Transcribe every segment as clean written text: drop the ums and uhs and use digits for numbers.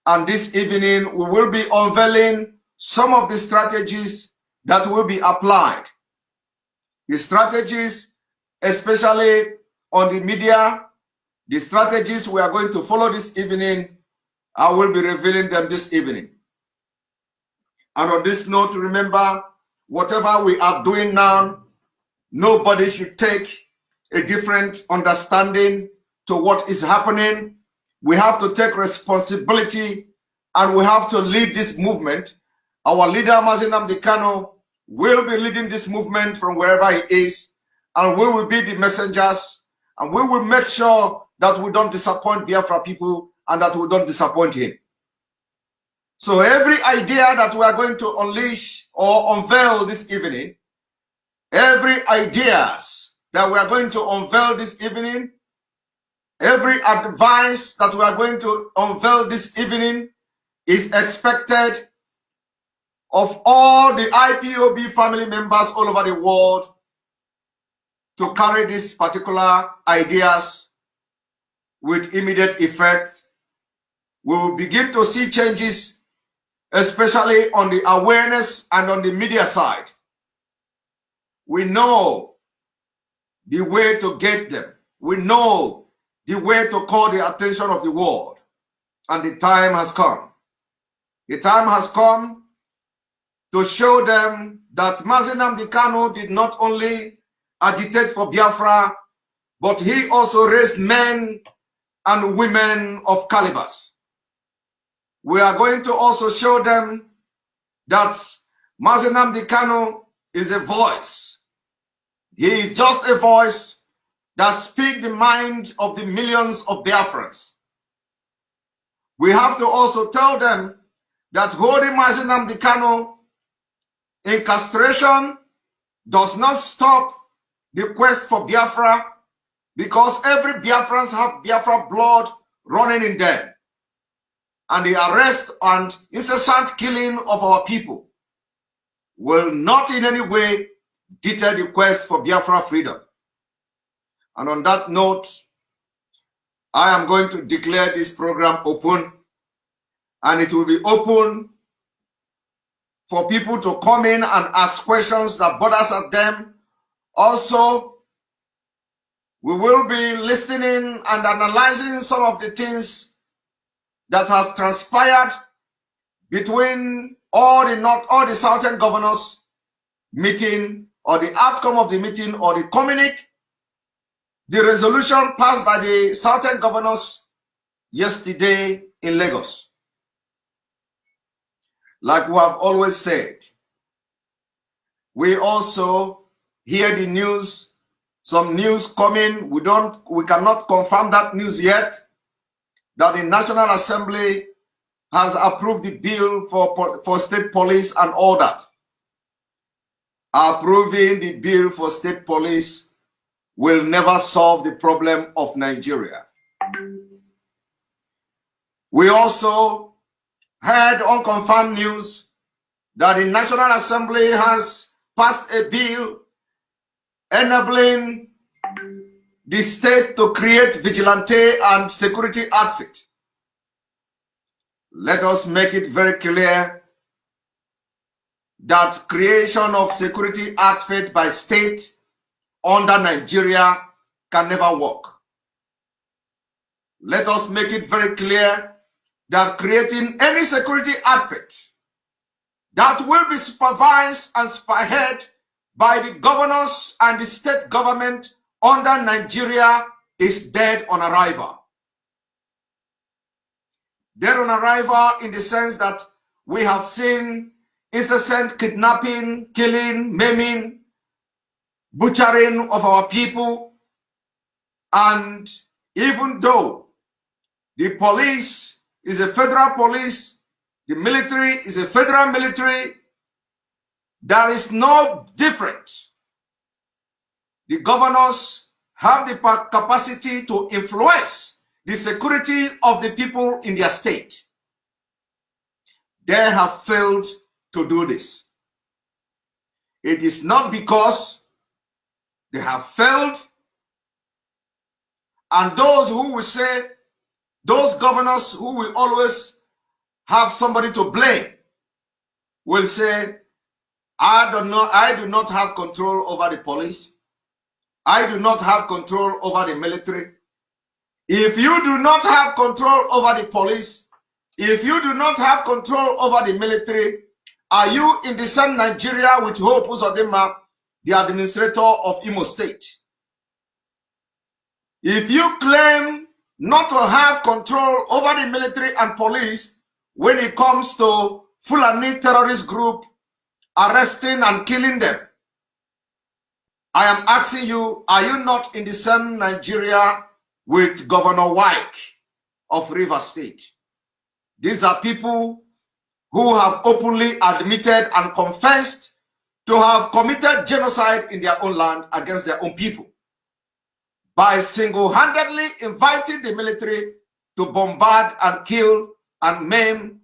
And this evening, we will be unveiling some of the strategies that will be applied. The strategies, especially on the media, the strategies we are going to follow this evening, I will be revealing them this evening. And on this note, remember, whatever we are doing now, nobody should take a different understanding to what is happening. We have to take responsibility and we have to lead this movement. Our leader, Mazi Nnamdi Kanu, will be leading this movement from wherever he is, and we will be the messengers, and we will make sure that we don't disappoint Biafra people and that we don't disappoint him. So every idea that we are going to unleash or unveil this evening, every ideas that we are going to unveil this evening, every advice that we are going to unveil this evening is expected of all the IPOB family members all over the world to carry these particular ideas with immediate effect. We will begin to see changes, especially on the awareness and on the media side. We know the way to get them. We know the way to call the attention of the world. And the time has come. The time has come to show them that Mazi Nnamdi Kanu did not only agitate for Biafra, but he also raised men and women of calibers. We are going to also show them that Mazi Nnamdi Kanu is a voice. He is just a voice that speaks the mind of the millions of Biafrans. We have to also tell them that holding Mazi Nnamdi Kanu in castration does not stop the quest for Biafra, because every Biafrans have Biafra blood running in them. And the arrest and incessant killing of our people will not in any way deter the quest for Biafra freedom. And on that note, I am going to declare this program open, and it will be open for people to come in and ask questions that bothers at them. Also, we will be listening and analyzing some of the things that has transpired between all the Southern governors meeting, or the outcome of the meeting, or the communique, the resolution passed by the Southern governors yesterday in Lagos. Like we have always said, we also hear the news, some news coming. We cannot confirm that news yet, that the National Assembly has approved the bill for state police and all that. Approving the bill for state police will never solve the problem of Nigeria. We also heard unconfirmed news that the National Assembly has passed a bill enabling the state to create vigilante and security outfit. Let us make it very clear that creation of security outfit by state under Nigeria can never work. Let us make it very clear that creating any security outfit that will be supervised and spearheaded by the governors and the state government under Nigeria is dead on arrival. Dead on arrival in the sense that we have seen incessant kidnapping, killing, maiming, butchering of our people. And even though the police is a federal police, the military is a federal military, there is no difference. The governors have the capacity to influence the security of the people in their state. They have failed to do this. It is not because they have failed, and those who will say, those governors who will always have somebody to blame will say, I do not have control over the police. I do not have control over the military. If you do not have control over the police, if you do not have control over the military, are you in the same Nigeria with Hope Uzodinma, the administrator of Imo State? If you claim not to have control over the military and police when it comes to Fulani terrorist group arresting and killing them, I am asking you, are you not in the same Nigeria with Governor White of Rivers State? These are people who have openly admitted and confessed to have committed genocide in their own land against their own people by single-handedly inviting the military to bombard and kill and maim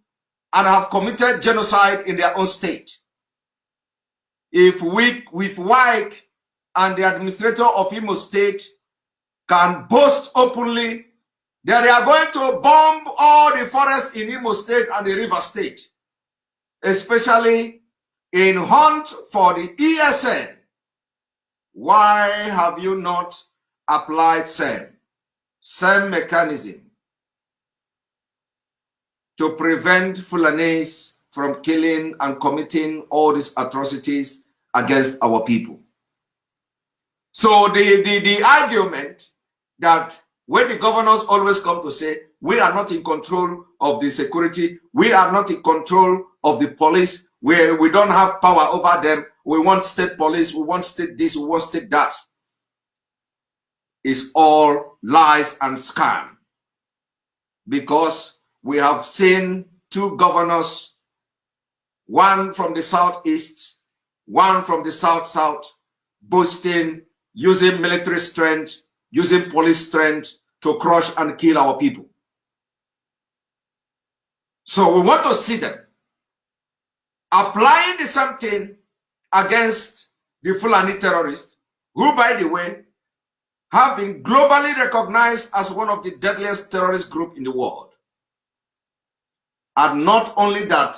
and have committed genocide in their own state. If Wike and the administrator of Imo State can boast openly that they are going to bomb all the forests in Imo State and the River State, especially in hunt for the ESN, why have you not applied same mechanism to prevent Fulanis from killing and committing all these atrocities against our people? So the argument that when the governors always come to say, we are not in control of the security, we are not in control of the police, we don't have power over them, we want state police, we want state this, we want state that, is all lies and scam. Because we have seen two governors, one from the southeast, one from the south, boasting, using military strength, using police strength to crush and kill our people. So we want to see them applying the same thing against the Fulani terrorists, who, by the way, have been globally recognized as one of the deadliest terrorist groups in the world. And not only that,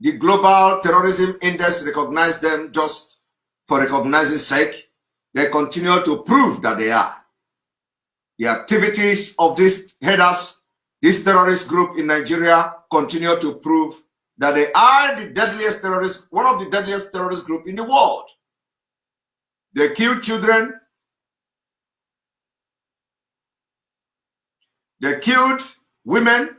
the Global Terrorism Index recognized them just for recognizing sake. They continue to prove that they are. The activities of these headers, this terrorist group in Nigeria, continue to prove that they are the deadliest terrorist, one of the deadliest terrorist groups in the world. They kill children. They killed women.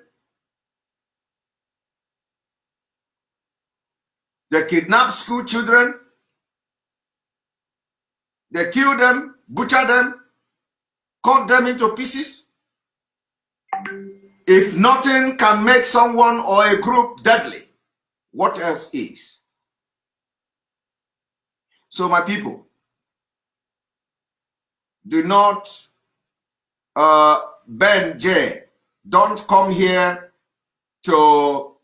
They kidnapped school children. They kill them, butcher them, cut them into pieces. If nothing can make someone or a group deadly, what else is? So my people, do not, Ben J, don't come here to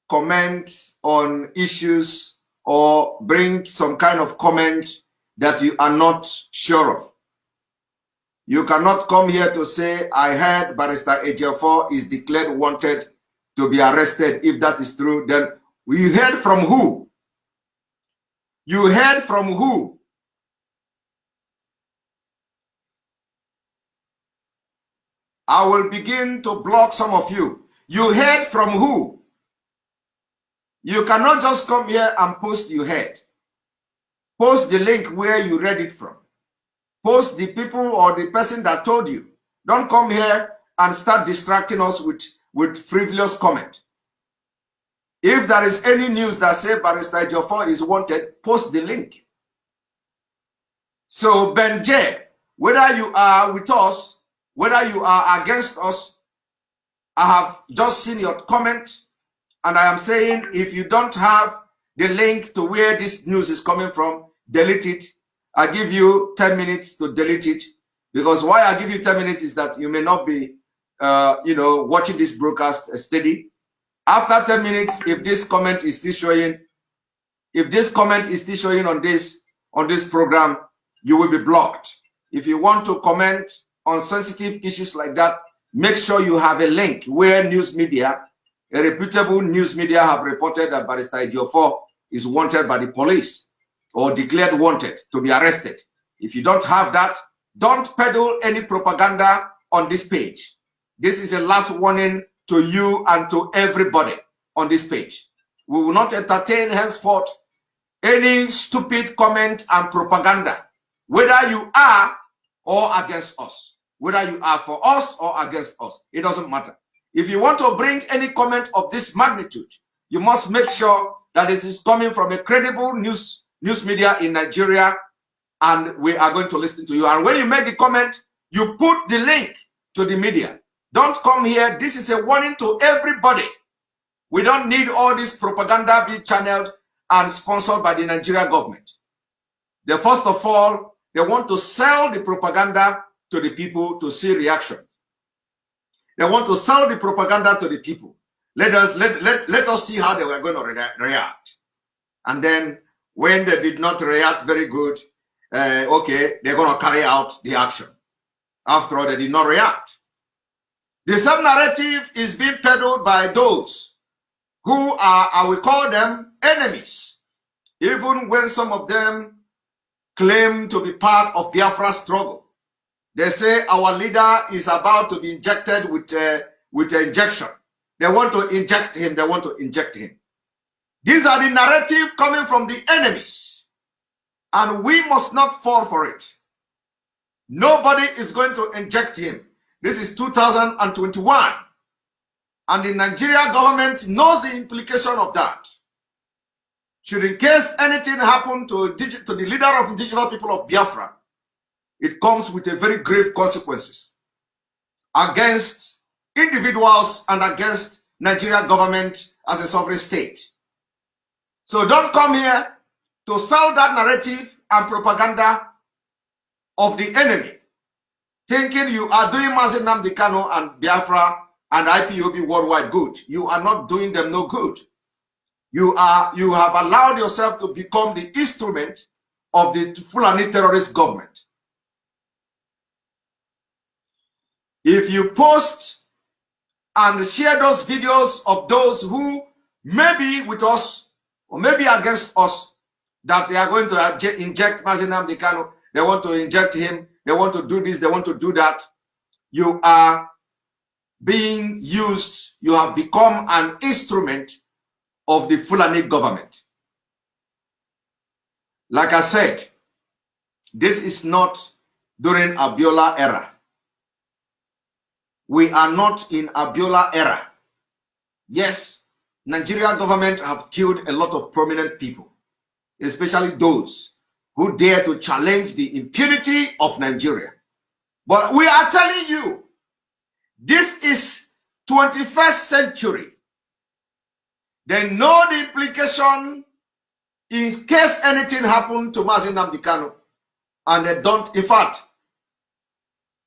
comment on issues or bring some kind of comment that you are not sure of. You cannot come here to say, I heard Barrister Ejiofor is declared wanted to be arrested. If that is true, then you heard from who? You heard from who? I will begin to block some of you. You heard from who? You cannot just come here and post you heard. Post the link where you read it from. Post the people or the person that told you. Don't come here and start distracting us with frivolous comment. If there is any news that says Barrister Ejiofor is wanted, post the link. So Ben J, whether you are with us, whether you are against us, I have just seen your comment, and I am saying if you don't have the link to where this news is coming from, delete it. I give you 10 minutes to delete it, because why I give you 10 minutes is that you may not be, watching this broadcast steady. After 10 minutes, if this comment is still showing, on this program, you will be blocked. If you want to comment on sensitive issues like that, make sure you have a link where news media A reputable news media have reported that Barrister Ejiofor is wanted by the police or declared wanted to be arrested. If you don't have that, don't peddle any propaganda on this page. This is a last warning to you and to everybody on this page. We will not entertain henceforth any stupid comment and propaganda, whether you are or against us. Whether you are for us or against us, it doesn't matter. If you want to bring any comment of this magnitude, you must make sure that it is coming from a credible news media in Nigeria, and we are going to listen to you. And when you make the comment, you put the link to the media. Don't come here. This is a warning to everybody. We don't need all this propaganda being channeled and sponsored by the Nigerian government. First of all, they want to sell the propaganda to the people to see reaction. They want to sell the propaganda to the people. Let us see how they were going to react. And then when they did not react very good, okay, they're going to carry out the action. After all, they did not react. The same narrative is being peddled by those who are, I will call them, enemies. Even when some of them claim to be part of Biafra's struggle. They say our leader is about to be injected with an injection. They want to inject him. They want to inject him. These are the narrative coming from the enemies. And we must not fall for it. Nobody is going to inject him. This is 2021. And the Nigerian government knows the implication of that. Should in case anything happen to the leader of indigenous people of Biafra, it comes with a very grave consequences against individuals and against Nigerian government as a sovereign state. So don't come here to sell that narrative and propaganda of the enemy, thinking you are doing Mazi Nnamdi Kanu and Biafra and IPOB worldwide good. You are not doing them no good. You have allowed yourself to become the instrument of the Fulani terrorist government. If you post and share those videos of those who may be with us or maybe against us, that they are going to inject Mazi Nnamdi Kanu, they want to inject him, they want to do this, they want to do that, you are being used, you have become an instrument of the Fulani government. Like I said, this is not during Abiola era. We are not in Abiola era. Yes, Nigerian government have killed a lot of prominent people, especially those who dare to challenge the impunity of Nigeria. But we are telling you, this is 21st century. They know the implication in case anything happened to Mazi Nnamdi Kanu, and they don't. In fact,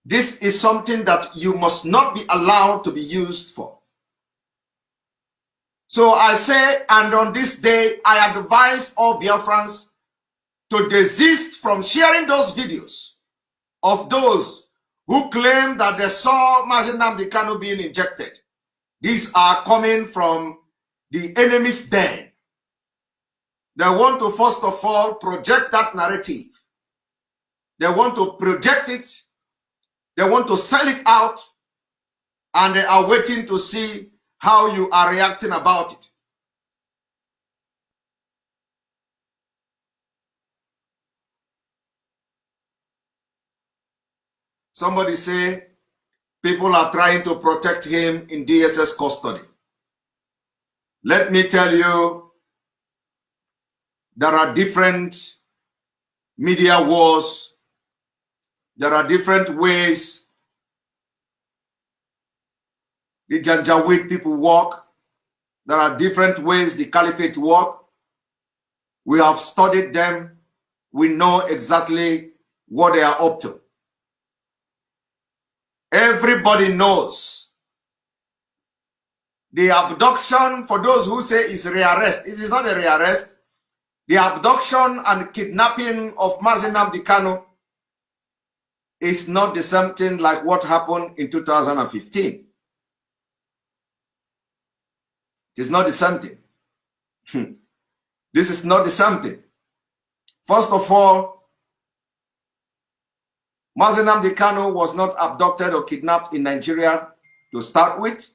this is something that you must not be allowed to be used for. So I say, and on this day, I advise all Biafrans to desist from sharing those videos of those who claim that they saw Mazi Nnamdi Kanu being injected. These are coming from the enemy's den. They want to, first of all, project that narrative. They want to project it. They want to sell it out. And they are waiting to see how you are reacting about it. Somebody say people are trying to protect him in DSS custody. Let me tell you, there are different media wars. There are different ways the Janjaweed people work. There are different ways the caliphate work. We have studied them. We know exactly what they are up to. Everybody knows the abduction, for those who say it's rearrest. It is not a rearrest. The abduction and kidnapping of Mazi Nnamdi Kanu is not the same thing like what happened in 2015. It is not the same thing. This is not the same thing. First of all, Mazi Nnamdi Kanu was not abducted or kidnapped in Nigeria to start with.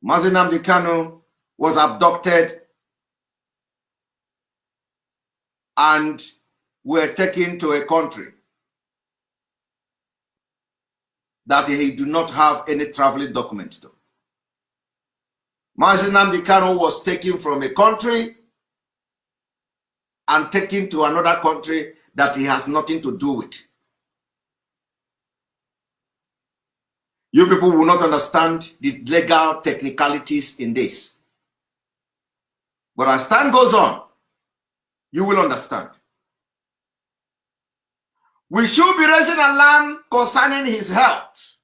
Mazi Nnamdi Kanu was abducted and were taken to a country that he do not have any traveling document to. Mazi Nnamdi Kanu was taken from a country and taken to another country that he has nothing to do with. You people will not understand the legal technicalities in this. But as time goes on, you will understand. We should be raising alarm concerning his health.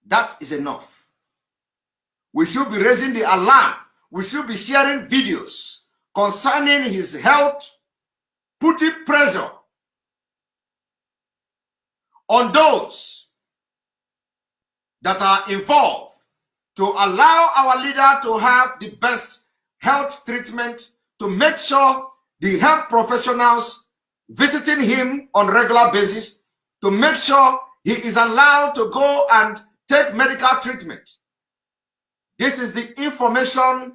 That is enough. We should be raising the alarm. We should be sharing videos concerning his health, putting pressure on those that are involved to allow our leader to have the best health treatment, to make sure the health professionals visiting him on a regular basis, to make sure he is allowed to go and take medical treatment. This is the information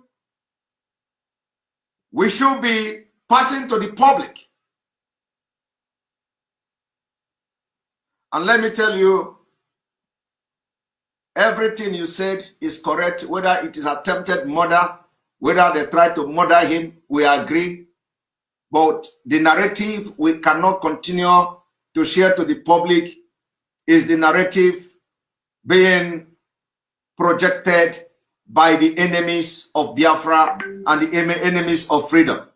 we should be passing to the public. And let me tell you, everything you said is correct, whether it is attempted murder, whether they try to murder him, we agree. But the narrative we cannot continue to share to the public is the narrative being projected by the enemies of Biafra and the enemies of freedom.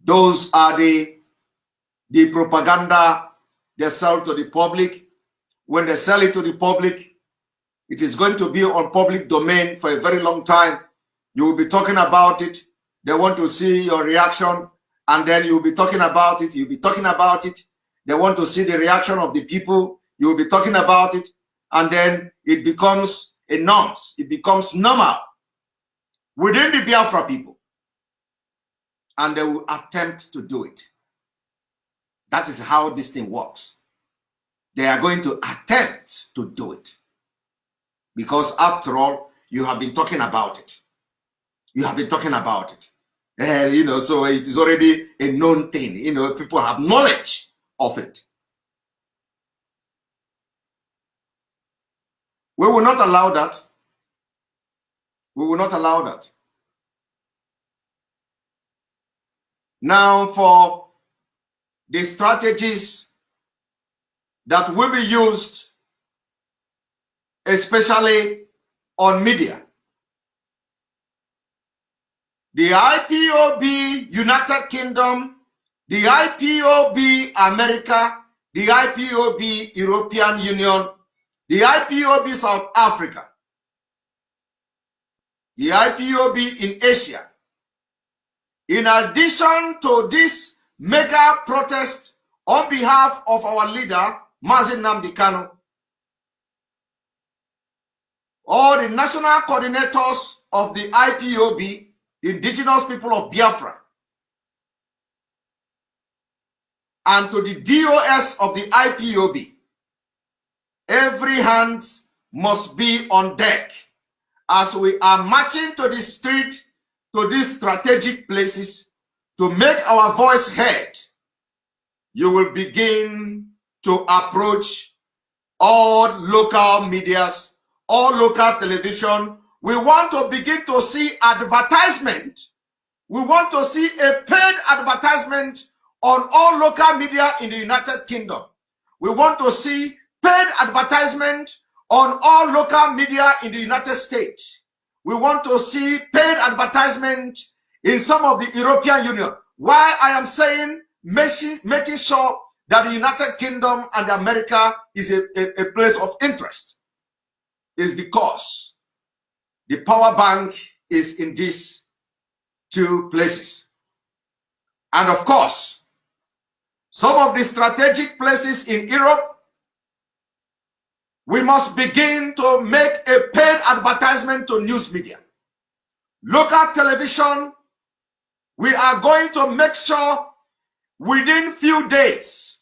Those are the propaganda they sell to the public. When they sell it to the public, it is going to be on public domain for a very long time. You will be talking about it. They want to see your reaction, and then you'll be talking about it. You'll be talking about it. They want to see the reaction of the people. You'll be talking about it, and then it becomes a norm. It becomes normal within the Biafra people, and they will attempt to do it. That is how this thing works. They are going to attempt to do it. Because after all, you have been talking about it. You have been talking about it. So it is already a known thing. People have knowledge of it. We will not allow that. We will not allow that. Now, for the strategies that will be used, especially on media. The IPOB United Kingdom, the IPOB America, the IPOB European Union, the IPOB South Africa, the IPOB in Asia. In addition to this mega protest on behalf of our leader, Mazi Nnamdi Kanu, all the national coordinators of the IPOB, the indigenous people of Biafra, and to the DOS of the IPOB, every hand must be on deck as we are marching to the street, to these strategic places, to make our voice heard. You will begin to approach all local medias, all local television. We want to begin to see advertisement. We want to see a paid advertisement on all local media in the United Kingdom. We want to see paid advertisement on all local media in the United States. We want to see paid advertisement in some of the European Union. Why I am saying making sure that the United Kingdom and America is a place of interest is because the power bank is in these two places. And of course, some of the strategic places in Europe, we must begin to make a paid advertisement to news media. Local television, we are going to make sure within few days,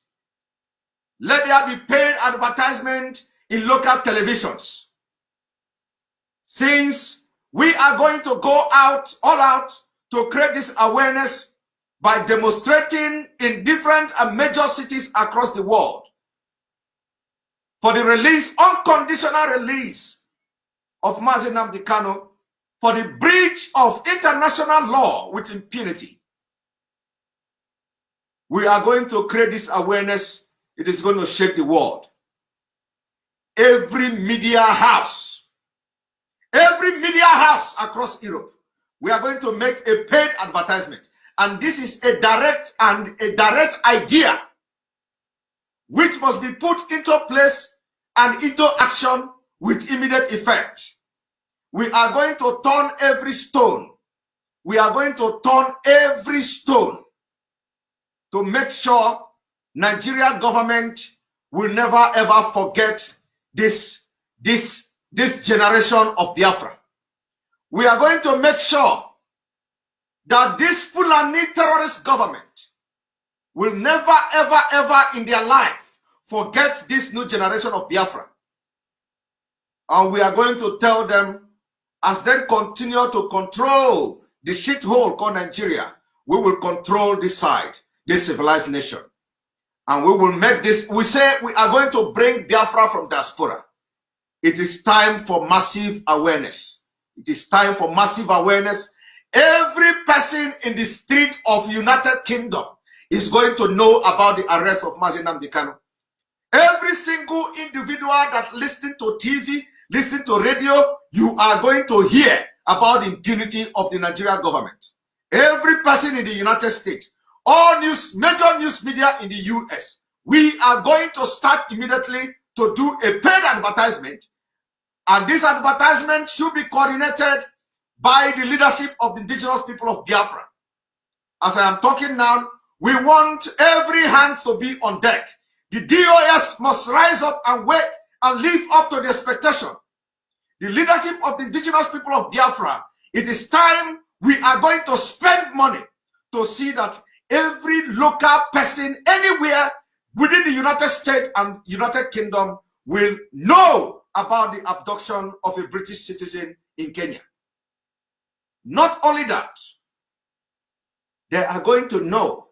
let there be paid advertisement in local televisions. Since we are going to go out, all out, to create this awareness by demonstrating in different and major cities across the world for the release, unconditional release of Mazi Nnamdi Kanu, for the breach of international law with impunity. We are going to create this awareness. It is going to shake the world. Every media house across Europe, we are going to make a paid advertisement. And this is a direct idea which must be put into place and into action with immediate effect. We are going to turn every stone. We are going to turn every stone to make sure Nigerian government will never ever forget this generation of Biafra. We are going to make sure that this Fulani terrorist government will never ever in their life forget this new generation of Biafra. And we are going to tell them, as they continue to control the shithole called Nigeria, we will control this side, this civilized nation. And we will make this, we say we are going to bring Biafra from diaspora. It is time for massive awareness. It is time for massive awareness. Every person in the street of United Kingdom is going to know about the arrest of Mazi Nnamdi Kanu. Every single individual that listens to TV, listen to radio, you are going to hear about the impunity of the Nigerian government. Every person in the United States, all major news media in the US, we are going to start immediately to do a paid advertisement. And this advertisement should be coordinated by the leadership of the indigenous people of Biafra. As I am talking now, we want every hand to be on deck. The DOS must rise up and wait and live up to the expectation. The leadership of the indigenous people of Biafra, it is time we are going to spend money to see that every local person anywhere within the United States and United Kingdom will know about the abduction of a British citizen in Kenya. Not only that, they are going to know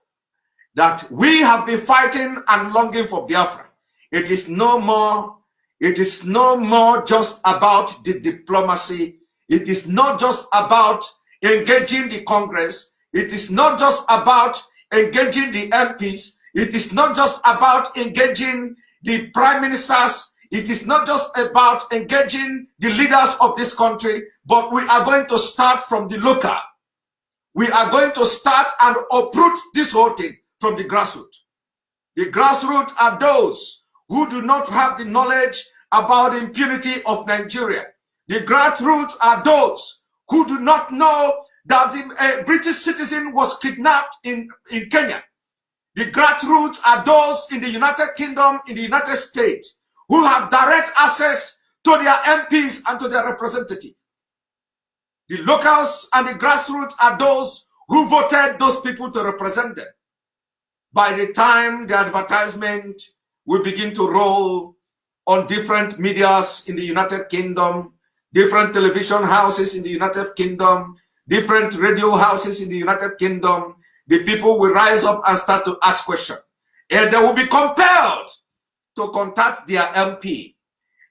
that we have been fighting and longing for Biafra. It is no more just about the diplomacy. It is not just about engaging the Congress. It is not just about engaging the MPs. It is not just about engaging the prime ministers. It is not just about engaging the leaders of this country, but we are going to start from the local. We are going to start and uproot this whole thing from the grassroots. The grassroots are those who do not have the knowledge about the impunity of Nigeria. The grassroots are those who do not know that a British citizen was kidnapped in Kenya. The grassroots are those in the United Kingdom, in the United States, who have direct access to their MPs and to their representatives. The locals and the grassroots are those who voted those people to represent them. By the time the advertisement will begin to roll on different medias in the United Kingdom, different television houses in the United Kingdom, different radio houses in the United Kingdom, the people will rise up and start to ask questions. And they will be compelled to contact their MP.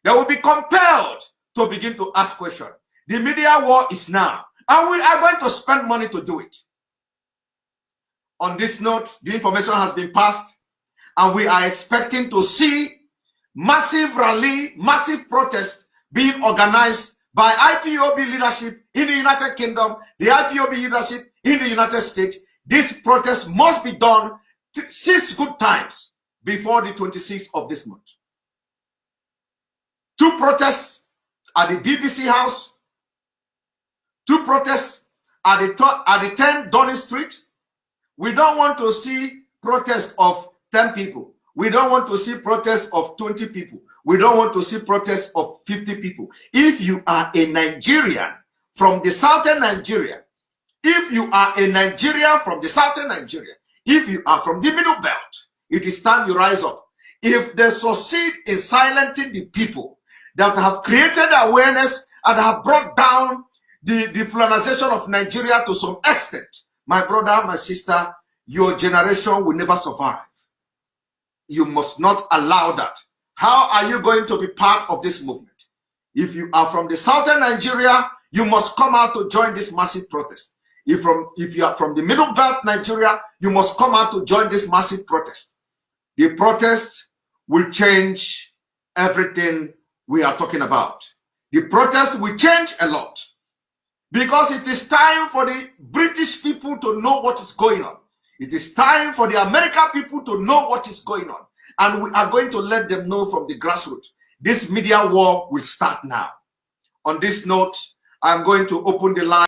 They will be compelled to begin to ask questions. The media war is now, and we are going to spend money to do it. On this note, the information has been passed, and we are expecting to see massive rally, massive protest being organized by IPOB leadership in the United Kingdom, the IPOB leadership in the United States. This protest must be done 6 good times before the 26th of this month. 2 protests at the BBC House, 2 protests at the 10 Downing Street. We don't want to see protests of 10 people. We don't want to see protests of 20 people. We don't want to see protests of 50 people. If you are a Nigerian from the southern Nigeria, if you are a Nigerian from the southern Nigeria, if you are from the middle belt, it is time you rise up. If they succeed in silencing the people that have created awareness and have brought down the colonization of Nigeria to some extent, my brother, my sister, your generation will never survive. You must not allow that. How are you going to be part of this movement? If you are from the southern Nigeria, you must come out to join this massive protest. If you are from the middle belt Nigeria, you must come out to join this massive protest. The protest will change everything we are talking about. The protest will change a lot, because it is time for the British people to know what is going on. It is time for the American people to know what is going on. And we are going to let them know from the grassroots. This media war will start now. On this note, I'm going to open the line.